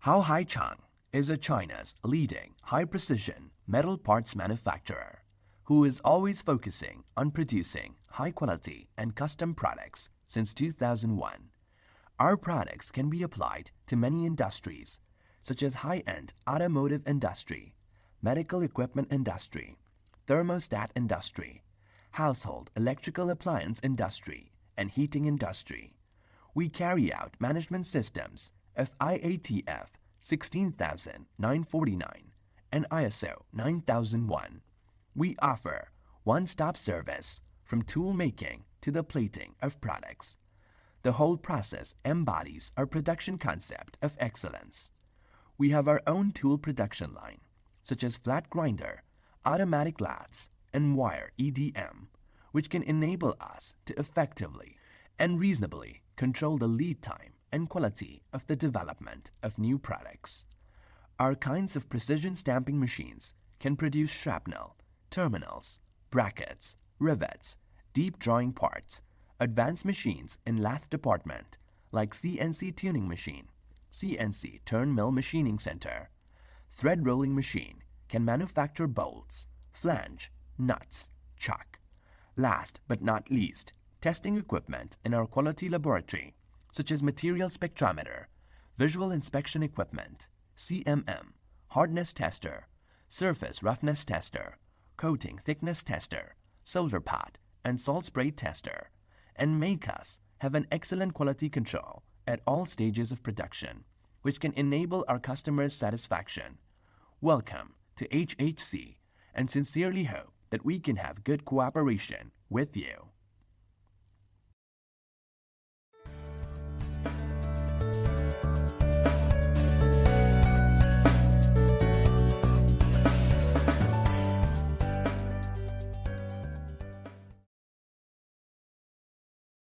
How Haichang is China's leading high-precision metal parts manufacturer who is always focusing on producing high-quality and custom products since 2001. Our products can be applied to many industries such as high-end automotive industry, medical equipment industry, thermostat industry, household electrical appliance industry, and heating industry. We carry out management systems of IATF 16949 and ISO 9001. We offer one-stop service from tool making to the plating of products. The whole process embodies our production concept of excellence. We have our own tool production line, such as flat grinder, automatic lathes, and wire EDM, which can enable us to effectively and reasonably control the lead time and quality of the development of new products. Our kinds of precision stamping machines can produce shrapnel, terminals, brackets, rivets, deep drawing parts, advanced machines in lathe department like CNC tuning machine, CNC turn mill machining center. Thread rolling machine can manufacture bolts, flange, nuts, chuck. Last but not least, testing equipment in our quality laboratory such as material spectrometer, visual inspection equipment, CMM, hardness tester, surface roughness tester, coating thickness tester, solder pot, and salt spray tester, and make us have an excellent quality control at all stages of production, which can enable our customers' satisfaction. Welcome to HHC, and sincerely hope that we can have good cooperation with you.